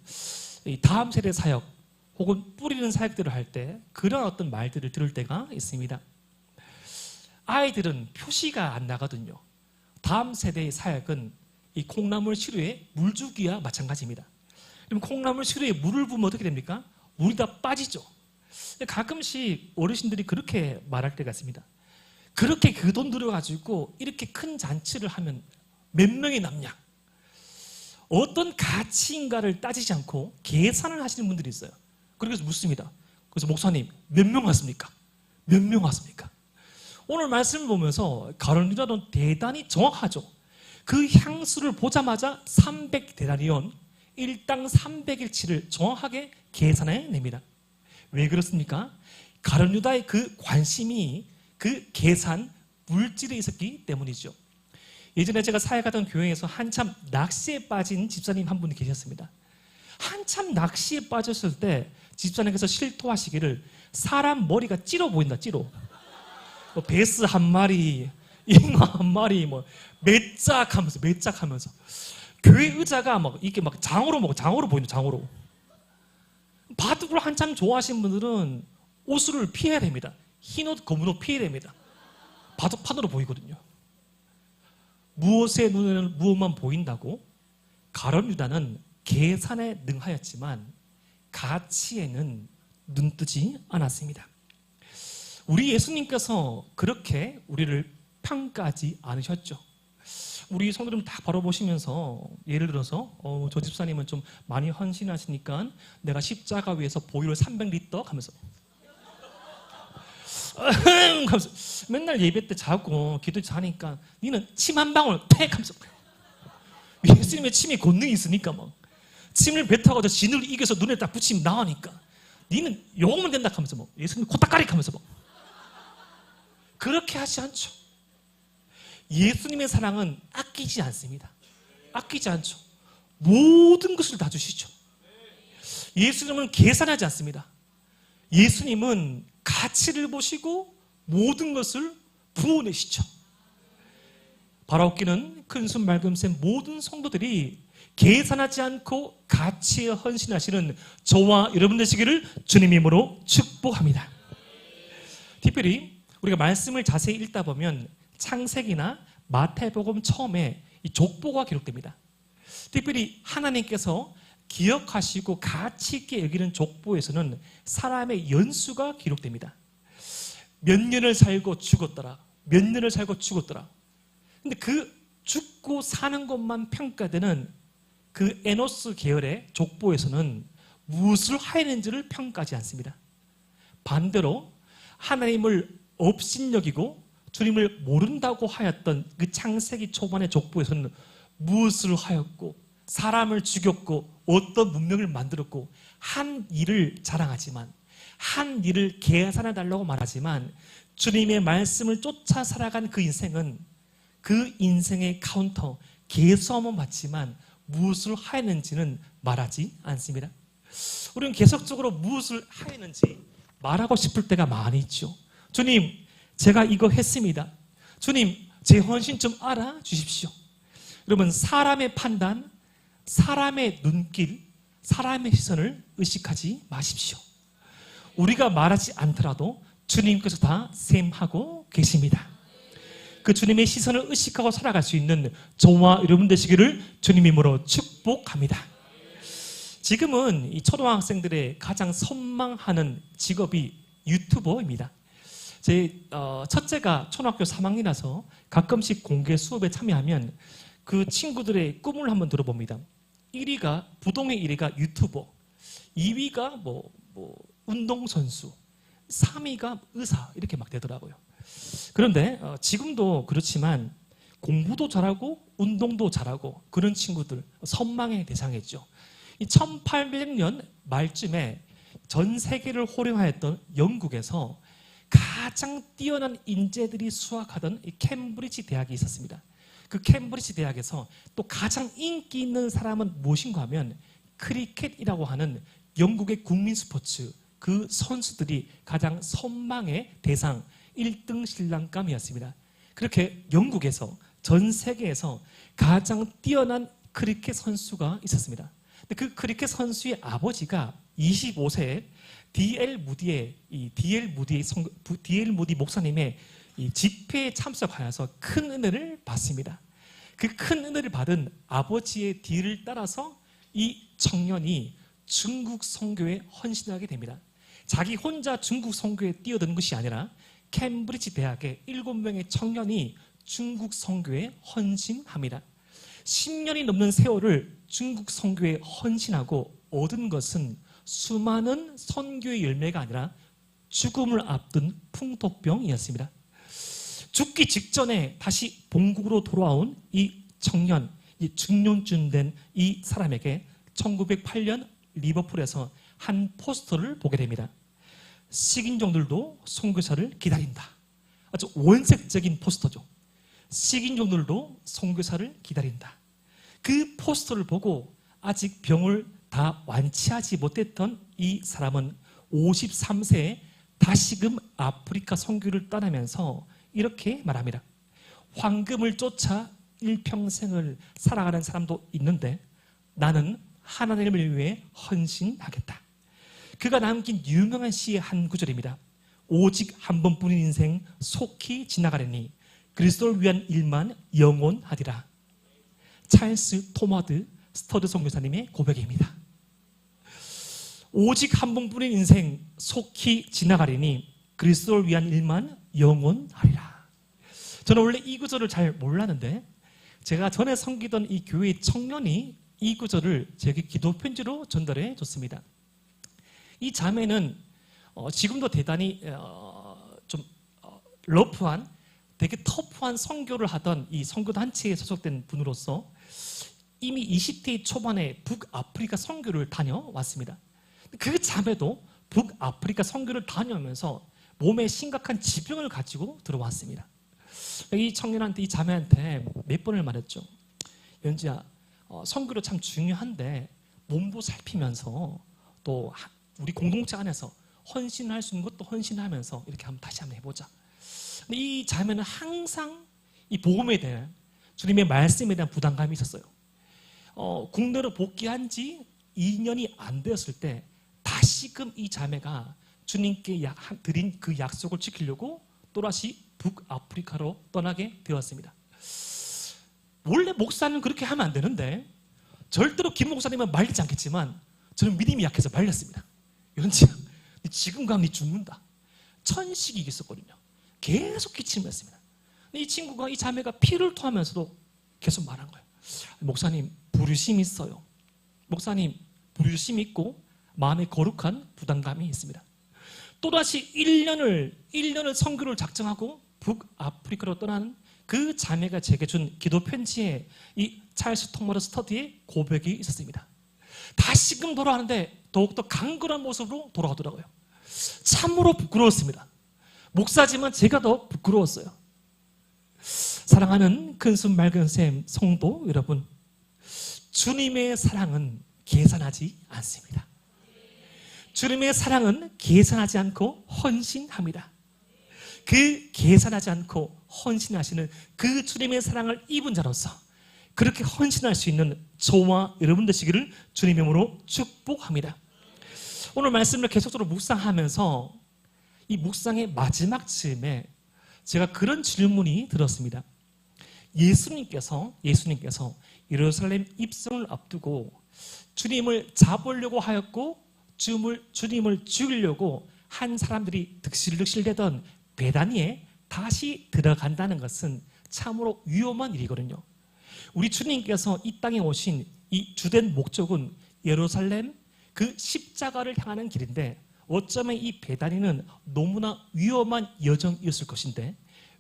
다음 세대 사역 혹은 뿌리는 사역들을 할 때 그런 어떤 말들을 들을 때가 있습니다. 아이들은 표시가 안 나거든요. 다음 세대의 사역은 이 콩나물 시루에 물 주기와 마찬가지입니다. 그럼 콩나물 시루에 물을 부으면 어떻게 됩니까? 물이 다 빠지죠. 가끔씩 어르신들이 그렇게 말할 때가 있습니다. 그렇게 그 돈 들여가지고 이렇게 큰 잔치를 하면 몇 명이 남냐? 어떤 가치인가를 따지지 않고 계산을 하시는 분들이 있어요. 그래서 묻습니다. 그래서 목사님 몇 명 왔습니까? 몇 명 왔습니까? 오늘 말씀을 보면서 가론유다는 대단히 정확하죠. 그 향수를 보자마자 300데나리온, 일당 300일치를 정확하게 계산해 냅니다. 왜 그렇습니까? 가론유다의 그 관심이 그 계산, 물질에 있었기 때문이죠. 예전에 제가 사역하던 교회에서 한참 낚시에 빠진 집사님 한 분이 계셨습니다. 한참 낚시에 빠졌을 때 집사님께서 실토하시기를 사람 머리가 찌러 보인다, 찌러. 뭐 베스 한 마리, 잉어 한 마리, 뭐 매짝하면서 교회 의자가 막 이렇게 막 장어로 보이는 장어로. 바둑을 한참 좋아하시는 분들은 옷을 피해야 됩니다. 흰 옷, 검은 옷 피해야 됩니다. 바둑판으로 보이거든요. 무엇의 눈에는 무엇만 보인다고? 가룟유다는 계산에 능하였지만 가치에는 눈뜨지 않았습니다. 우리 예수님께서 그렇게 우리를 평가하지 않으셨죠. 우리 성도님 다 바라보시면서 예를 들어서 저 집사님은 좀 많이 헌신하시니까 내가 십자가 위에서 보혈 300리터 하면서 맨날 예배 때 자고 기도 자니까 니는 침 한 방울 팩 하면서 예수님의 침이 권능이 있으니까 막 침을 뱉어가지고 진을 이겨서 눈에 딱 붙이면 나오니까 니는 요거면 된다 하면서 뭐 예수님 코딱가리 하면서 뭐 그렇게 하지 않죠. 예수님의 사랑은 아끼지 않습니다. 아끼지 않죠. 모든 것을 다 주시죠. 예수님은 계산하지 않습니다. 예수님은 가치를 보시고 모든 것을 부어내시죠. 바라옵기는 큰순 맑음샘 모든 성도들이 계산하지 않고 가치에 헌신하시는 저와 여러분 되시기를 주님의 이름으로 축복합니다. 특별히 우리가 말씀을 자세히 읽다 보면 창세기나 마태복음 처음에 이 족보가 기록됩니다. 특별히 하나님께서 기억하시고 가치 있게 여기는 족보에서는 사람의 연수가 기록됩니다. 몇 년을 살고 죽었더라. 몇 년을 살고 죽었더라. 근데 그 죽고 사는 것만 평가되는 그 에노스 계열의 족보에서는 무엇을 하였는지를 평가하지 않습니다. 반대로 하나님을 업신여기고 주님을 모른다고 하였던 그 창세기 초반의 족보에서는 무엇을 하였고 사람을 죽였고 어떤 문명을 만들었고 한 일을 자랑하지만 한 일을 계산해 달라고 말하지만 주님의 말씀을 쫓아 살아간 그 인생은 그 인생의 카운터 계수함은 맞지만 무엇을 하였는지는 말하지 않습니다. 우리는 계속적으로 무엇을 하였는지 말하고 싶을 때가 많이 있죠. 주님, 제가 이거 했습니다. 주님, 제 헌신 좀 알아주십시오. 여러분, 사람의 판단, 사람의 눈길, 사람의 시선을 의식하지 마십시오. 우리가 말하지 않더라도 주님께서 다 셈하고 계십니다. 그 주님의 시선을 의식하고 살아갈 수 있는 저와 여러분 되시기를 주님 이름으로 축복합니다. 지금은 이 초등학생들의 가장 선망하는 직업이 유튜버입니다. 제 첫째가 초등학교 3학년이라서 가끔씩 공개 수업에 참여하면 그 친구들의 꿈을 한번 들어봅니다. 1위가 부동의 1위가 유튜버, 2위가 뭐 운동선수, 3위가 의사 이렇게 막 되더라고요. 그런데 지금도 그렇지만 공부도 잘하고 운동도 잘하고 그런 친구들 선망의 대상이죠. 이 1800년 말쯤에 전 세계를 호령하였던 영국에서 가장 뛰어난 인재들이 수학하던 이 캠브리지 대학이 있었습니다. 그 캠브리지 대학에서 또 가장 인기 있는 사람은 무엇인가 하면 크리켓이라고 하는 영국의 국민 스포츠, 그 선수들이 가장 선망의 대상 1등 신랑감이었습니다. 그렇게 영국에서, 전 세계에서 가장 뛰어난 크리켓 선수가 있었습니다. 근데 그 크리켓 선수의 아버지가 25세에 D.L. 무디 목사님의 이 집회에 참석하여서 큰 은혜를 받습니다. 그 큰 은혜를 받은 아버지의 뒤를 따라서 이 청년이 중국 선교에 헌신하게 됩니다. 자기 혼자 중국 선교에 뛰어든 것이 아니라 캠브리지 대학의 7명의 청년이 중국 선교에 헌신합니다. 10년이 넘는 세월을 중국 선교에 헌신하고 얻은 것은 수많은 선교의 열매가 아니라 죽음을 앞둔 풍토병이었습니다. 죽기 직전에 다시 본국으로 돌아온 이 청년, 이 중년쯤 된 이 사람에게 1908년 리버풀에서 한 포스터를 보게 됩니다. 식인종들도 선교사를 기다린다. 아주 원색적인 포스터죠. 식인종들도 선교사를 기다린다. 그 포스터를 보고 아직 병을 다 완치하지 못했던 이 사람은 53세에 다시금 아프리카 선교를 떠나면서 이렇게 말합니다. 황금을 쫓아 일평생을 살아가는 사람도 있는데 나는 하나님을 위해 헌신하겠다. 그가 남긴 유명한 시의 한 구절입니다. 오직 한 번뿐인 인생 속히 지나가려니 그리스도를 위한 일만 영원하리라. 찰스 토마드 스터드 선교사님의 고백입니다. 오직 한 번뿐인 인생 속히 지나가리니 그리스도를 위한 일만 영원하리라. 저는 원래 이 구절을 잘 몰랐는데 제가 전에 섬기던 이 교회 청년이 이 구절을 제게 기도 편지로 전달해 줬습니다. 이 자매는 지금도 대단히 좀 러프한, 되게 터프한 선교를 하던 이 선교단체에 소속된 분으로서 이미 20대 초반에 북아프리카 선교를 다녀왔습니다. 그 자매도 북아프리카 선교를 다녀오면서 몸에 심각한 지병을 가지고 들어왔습니다. 이 청년한테, 이 자매한테 몇 번을 말했죠. 연지야, 선교로 참 중요한데 몸도 살피면서 또 우리 공동체 안에서 헌신할 수 있는 것도 헌신하면서 이렇게 다시 한번 해보자. 근데 이 자매는 항상 이 복음에 대한, 주님의 말씀에 대한 부담감이 있었어요. 국내로 복귀한 지 2년이 안 되었을 때 다시금 이 자매가 주님께 드린 그 약속을 지키려고 또다시 북아프리카로 떠나게 되었습니다. 원래 목사는 그렇게 하면 안 되는데 절대로 김 목사님은 말리지 않겠지만 저는 믿음이 약해서 말렸습니다. 연지야, 지금 가면 니 죽는다. 천식이 있었거든요. 계속 기침을 했습니다. 이 친구가, 이 자매가 피를 토하면서도 계속 말한 거예요. 목사님, 부르심이 있어요. 목사님, 부르심이 있고 마음에 거룩한 부담감이 있습니다. 또다시 1년을 선교를 작정하고 북아프리카로 떠나는 그 자매가 제게 준 기도 편지에 이 찰스 토마스 스터디의 고백이 있었습니다. 다시금 돌아가는데 더욱더 강건한 모습으로 돌아가더라고요. 참으로 부끄러웠습니다. 목사지만 제가 더 부끄러웠어요. 사랑하는 큰순 맑은 샘 성도 여러분, 주님의 사랑은 계산하지 않습니다. 주님의 사랑은 계산하지 않고 헌신합니다. 그 계산하지 않고 헌신하시는 그 주님의 사랑을 입은 자로서 그렇게 헌신할 수 있는 저와 여러분 되시기를 주님의 이름으로 축복합니다. 오늘 말씀을 계속적으로 묵상하면서 이 묵상의 마지막 즈음에 제가 그런 질문이 들었습니다. 예수님께서 예루살렘 입성을 앞두고 주님을 잡으려고 하였고 주님을 죽이려고 한 사람들이 득실득실대던 베다니에 다시 들어간다는 것은 참으로 위험한 일이거든요. 우리 주님께서 이 땅에 오신 이 주된 목적은 예루살렘 그 십자가를 향하는 길인데 어쩌면 이 베다니는 너무나 위험한 여정이었을 것인데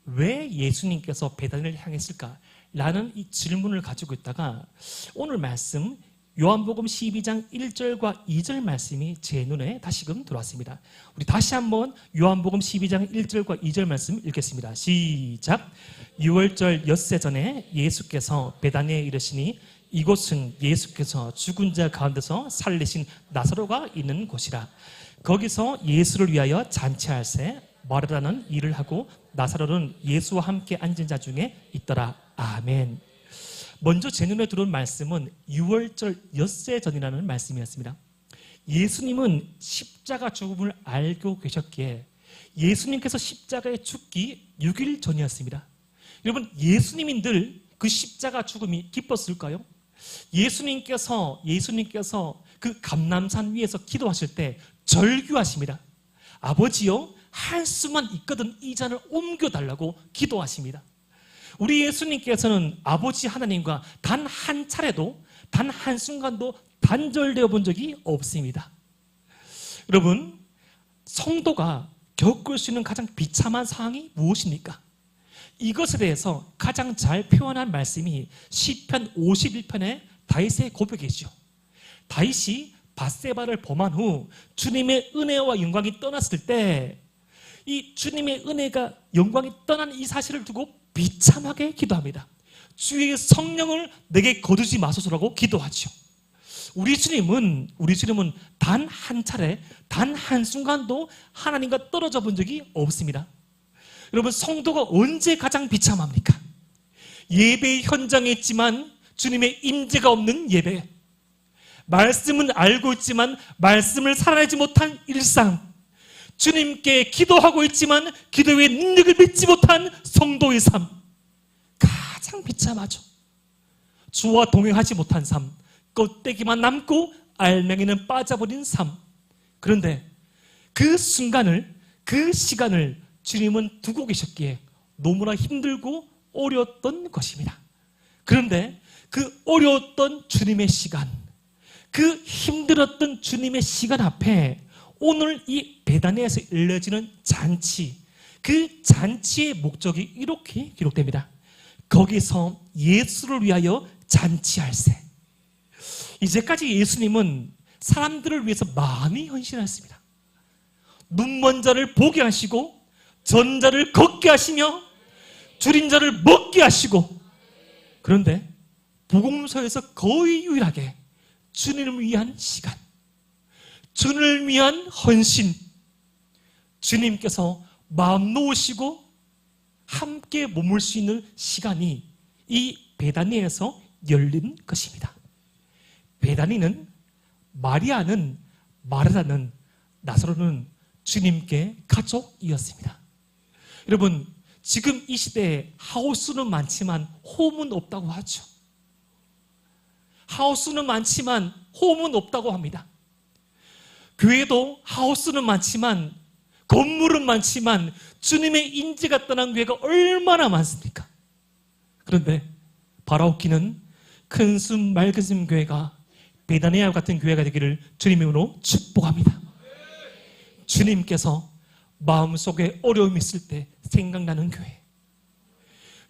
왜 예수님께서 베다니를 향했을까? 라는 이 질문을 가지고 있다가 오늘 말씀 요한복음 12장 1절과 2절 말씀이 제 눈에 다시금 들어왔습니다. 우리 다시 한번 요한복음 12장 1절과 2절 말씀 읽겠습니다. 시작. 6월절 엿새 전에 예수께서 베다니에 이르시니 이곳은 예수께서 죽은 자 가운데서 살리신 나사로가 있는 곳이라. 거기서 예수를 위하여 잔치할새 마르다는 일을 하고 나사로는 예수와 함께 앉은 자 중에 있더라. 아멘. 먼저 제 눈에 들어온 말씀은 6월절 엿새 전이라는 말씀이었습니다. 예수님은 십자가 죽음을 알고 계셨기에 예수님께서 십자가에 죽기 6일 전이었습니다. 여러분, 예수님이 늘 그 십자가 죽음이 기뻤을까요? 예수님께서 그 감람산 위에서 기도하실 때 절규하십니다. 아버지여, 할 수만 있거든 이 잔을 옮겨달라고 기도하십니다. 우리 예수님께서는 아버지 하나님과 단 한 차례도, 단 한순간도 단절되어 본 적이 없습니다. 여러분, 성도가 겪을 수 있는 가장 비참한 상황이 무엇입니까? 이것에 대해서 가장 잘 표현한 말씀이 시편 51편의 다윗의 고백이죠. 다윗이 밧세바를 범한 후 주님의 은혜와 영광이 떠났을 때 이 주님의 은혜가 영광이 떠난 이 사실을 두고 비참하게 기도합니다. 주의 성령을 내게 거두지 마소서라고 기도하죠. 우리 주님은 단 한 차례, 단 한순간도 하나님과 떨어져 본 적이 없습니다. 여러분, 성도가 언제 가장 비참합니까? 예배의 현장에 있지만 주님의 임재가 없는 예배, 말씀은 알고 있지만 말씀을 살아내지 못한 일상, 주님께 기도하고 있지만 기도의 능력을 믿지 못한 성도의 삶, 가장 비참하죠. 주와 동행하지 못한 삶, 껍데기만 남고 알맹이는 빠져버린 삶. 그런데 그 순간을, 그 시간을 주님은 두고 계셨기에 너무나 힘들고 어려웠던 것입니다. 그런데 그 어려웠던 주님의 시간, 그 힘들었던 주님의 시간 앞에 오늘 이 베다니에서 일러지는 잔치, 그 잔치의 목적이 이렇게 기록됩니다. 거기서 예수를 위하여 잔치할세. 이제까지 예수님은 사람들을 위해서 많이 헌신했습니다. 눈먼 자를 보게 하시고, 전자를 걷게 하시며, 줄인 자를 먹게 하시고. 그런데 복음서에서 거의 유일하게 주님을 위한 시간, 주님을 위한 헌신, 주님께서 마음 놓으시고 함께 머물 수 있는 시간이 이 베다니에서 열린 것입니다. 베다니는, 마리아는, 마르다는, 나사로는 주님께 가족이었습니다. 여러분, 지금 이 시대에 하우스는 많지만 홈은 없다고 하죠. 하우스는 많지만 홈은 없다고 합니다. 교회도 하우스는 많지만, 건물은 많지만 주님의 인재가 떠난 교회가 얼마나 많습니까? 그런데 바라옵기는 큰 숨 맑은 숨 교회가 베다니아와 같은 교회가 되기를 주님의 이름으로 축복합니다. 주님께서 마음속에 어려움이 있을 때 생각나는 교회,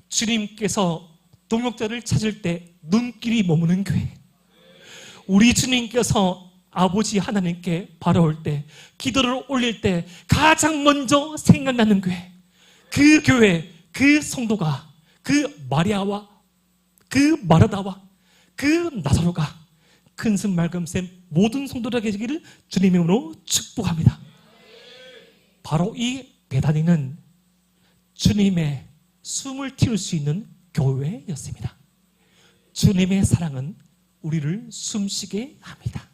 주님께서 동역자를 찾을 때 눈길이 머무는 교회, 우리 주님께서 아버지 하나님께 바라올 때, 기도를 올릴 때 가장 먼저 생각나는 교회, 그 교회, 그 성도가, 그 마리아와 그 마르다와 그 나사로가 큰 숨 맑은 샘 모든 성도들에게 계시기를 주님의 이름으로 축복합니다. 바로 이 베다니는 주님의 숨을 틔울 수 있는 교회였습니다. 주님의 사랑은 우리를 숨쉬게 합니다.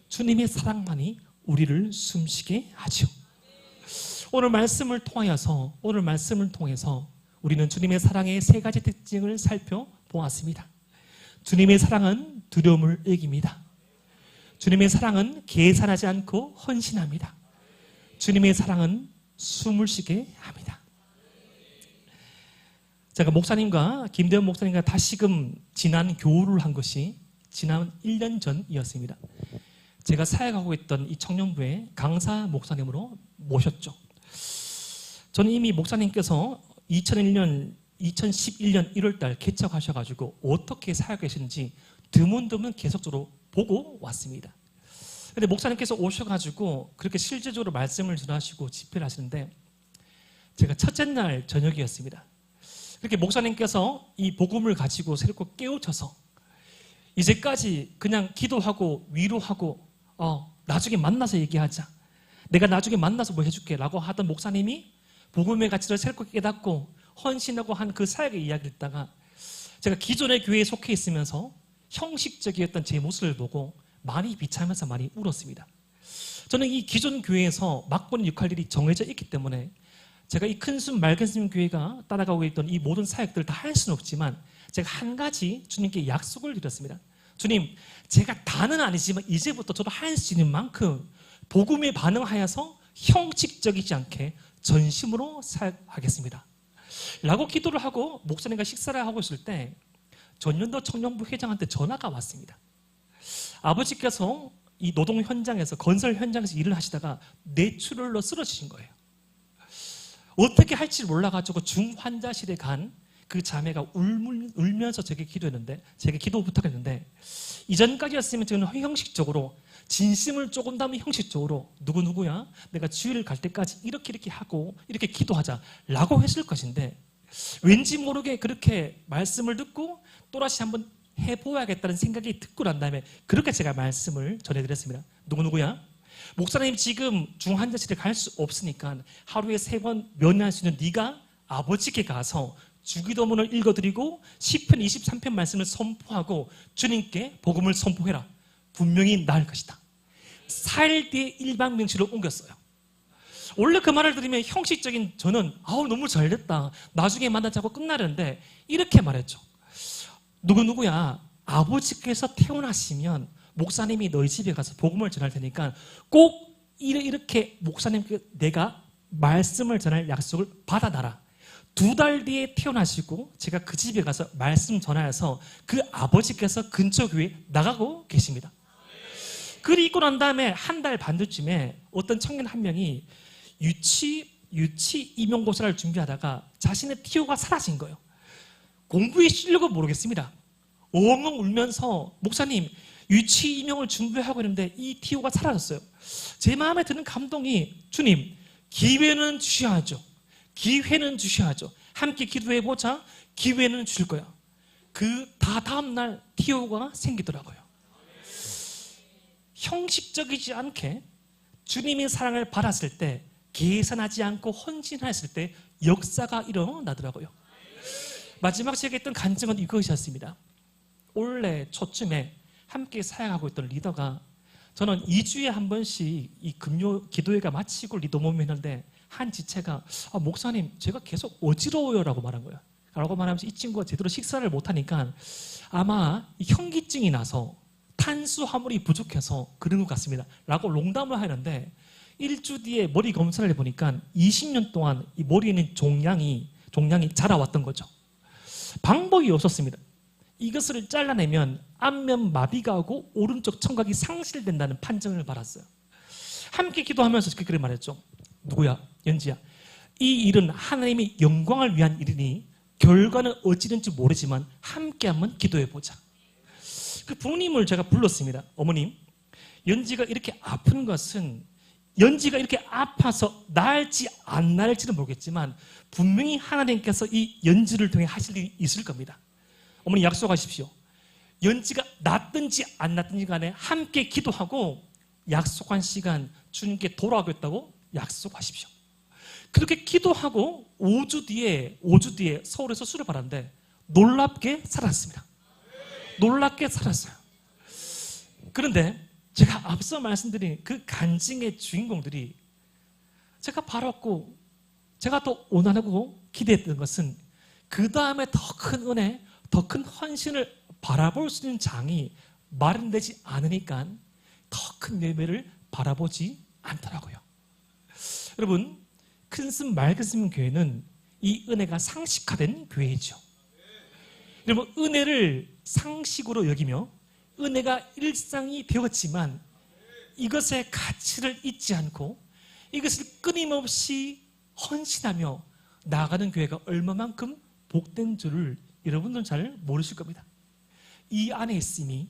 주님의 사랑만이 우리를 숨쉬게 하죠. 오늘 말씀을 통해서 우리는 주님의 사랑의 세 가지 특징을 살펴보았습니다. 주님의 사랑은 두려움을 이깁니다. 주님의 사랑은 계산하지 않고 헌신합니다. 주님의 사랑은 숨을 쉬게 합니다. 제가 목사님과 김대현 목사님과 다시금 지난 교우를 한 것이 지난 1년 전이었습니다. 제가 사역하고 있던 이 청년부의 강사 목사님으로 모셨죠. 저는 이미 목사님께서 2011년 1월달 개척하셔가지고 어떻게 사역하시는지 드문드문 계속적으로 보고 왔습니다. 근데 목사님께서 오셔가지고 그렇게 실제적으로 말씀을 전하시고 집회를 하시는데 제가 첫째 날 저녁이었습니다. 그렇게 목사님께서 이 복음을 가지고 새롭게 깨우쳐서 이제까지 그냥 기도하고 위로하고 나중에 만나서 얘기하자, 내가 나중에 만나서 뭐 해줄게 라고 하던 목사님이 복음의 가치를 새롭게 깨닫고 헌신하고 한 그 사역의 이야기를 듣다가 제가 기존의 교회에 속해 있으면서 형식적이었던 제 모습을 보고 많이 비참해서 많이 울었습니다. 저는 이 기존 교회에서 맡고는 역할들이 정해져 있기 때문에 제가 이 큰숨 맑은숨 교회가 따라가고 있던 이 모든 사역들을 다 할 수는 없지만 제가 한 가지 주님께 약속을 드렸습니다. 주님, 제가 다는 아니지만 이제부터 저도 할 수 있는 만큼 복음에 반응하여서 형식적이지 않게 전심으로 사역하겠습니다 라고 기도를 하고 목사님과 식사를 하고 있을 때 전년도 청년부 회장한테 전화가 왔습니다. 아버지께서 이 노동 현장에서, 건설 현장에서 일을 하시다가 뇌출혈로 쓰러지신 거예요. 어떻게 할지 몰라가지고 중환자실에 간 그 자매가 울면서 제게 기도했는데, 제게 기도 부탁했는데, 이전까지였으면 저는 형식적으로 진심을 조금 담은 형식적으로 누구누구야 내가 주일을 갈 때까지 이렇게 하고 이렇게 기도하자 라고 했을 것인데, 왠지 모르게 그렇게 말씀을 듣고 또다시 한번 해보아야겠다는 생각이 듣고 난 다음에 그렇게 제가 말씀을 전해드렸습니다. 누구누구야? 목사님 지금 중환자실에 갈 수 없으니까 하루에 3번 면회할 수 있는 네가 아버지께 가서 주기도문을 읽어드리고 시편 23편 말씀을 선포하고 주님께 복음을 선포해라. 분명히 나을 것이다. 4일 뒤에 일방명시로 옮겼어요. 원래 그 말을 들으면 형식적인 저는 너무 잘됐다, 나중에 만나자고 끝나려는데 이렇게 말했죠. 누구누구야, 아버지께서 태어나시면 목사님이 너희 집에 가서 복음을 전할 테니까 꼭 이렇게 목사님께 내가 말씀을 전할 약속을 받아놔라. 2달 뒤에 태어나시고 제가 그 집에 가서 말씀 전하여서 그 아버지께서 근처 교회에 나가고 계십니다. 글이 있고 난 다음에 한 달 반 뒤쯤에 어떤 청년 한 명이 유치 임용고사를 준비하다가 자신의 티오가 사라진 거예요. 공부에 실력은 모르겠습니다. 엉엉 울면서 목사님, 유치 임용을 준비하고 있는데 이 티오가 사라졌어요. 제 마음에 드는 감동이, 주님, 기회는 주셔야죠. 기회는 주셔야죠. 함께 기도해보자. 기회는 주실 거야. 다음 날 티오가 생기더라고요. 형식적이지 않게 주님의 사랑을 받았을 때, 계산하지 않고 헌신했을 때 역사가 일어나더라고요. 마지막 제가 했던 간증은 이것이었습니다. 올해 초쯤에 함께 사역하고 있던 리더가, 저는 2주에 한 번씩 이 금요 기도회가 마치고 리더 모임 했는데 한 지체가 목사님 제가 계속 어지러워요 라고 말한 거예요. 라고 말하면서 이 친구가 제대로 식사를 못하니까 아마 현기증이 나서 탄수화물이 부족해서 그런 것 같습니다 라고 농담을 하는데, 1주 뒤에 머리 검사를 해보니까 20년 동안 이 머리에 있는 종양이 자라왔던 거죠. 방법이 없었습니다. 이것을 잘라내면 안면 마비가 오고 오른쪽 청각이 상실된다는 판정을 받았어요. 함께 기도하면서 그렇게 말했죠. 누구야? 연지야. 이 일은 하나님의 영광을 위한 일이니 결과는 어찌된지 모르지만 함께 한번 기도해보자. 그 부모님을 제가 불렀습니다. 어머님, 연지가 이렇게 아픈 것은 연지가 이렇게 아파서 나을지 안 나을지는 모르겠지만 분명히 하나님께서 이 연지를 통해 하실 일이 있을 겁니다. 어머니 약속하십시오. 연지가 낫든지 안 낫든지 간에 함께 기도하고 약속한 시간 주님께 돌아오겠다고 약속하십시오. 그렇게 기도하고 5주 뒤에 서울에서 수를 받았는데 놀랍게 살았습니다. 놀랍게 살았어요. 그런데 제가 앞서 말씀드린 그 간증의 주인공들이 제가 바랐고 제가 또 원하고 기대했던 것은 그 다음에 더 큰 은혜, 더 큰 헌신을 바라볼 수 있는 장이 마련되지 않으니까 더 큰 예배를 바라보지 않더라고요. 여러분, 큰숨 맑은숨 교회는 이 은혜가 상식화된 교회이죠. 여러분, 은혜를 상식으로 여기며 은혜가 일상이 되었지만 이것의 가치를 잊지 않고 이것을 끊임없이 헌신하며 나아가는 교회가 얼마만큼 복된 줄을 여러분들은 잘 모르실 겁니다. 이 안에 있음이,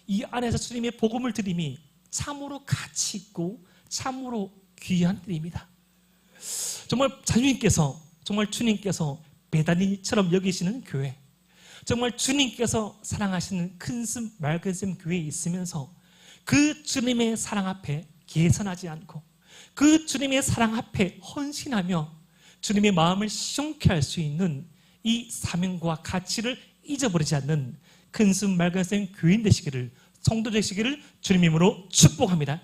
이 안에서 주님의 복음을 드림이 참으로 가치 있고 참으로 귀한 일입니다. 정말 정말 주님께서 베다니처럼 여기시는 교회, 정말 주님께서 사랑하시는 큰슴 맑은샘 교회에 있으면서 그 주님의 사랑 앞에 계산하지 않고 그 주님의 사랑 앞에 헌신하며 주님의 마음을 시원케 할 수 있는 이 사명과 가치를 잊어버리지 않는 큰슴 맑은샘 교인 되시기를, 성도 되시기를 주님 이름으로 축복합니다.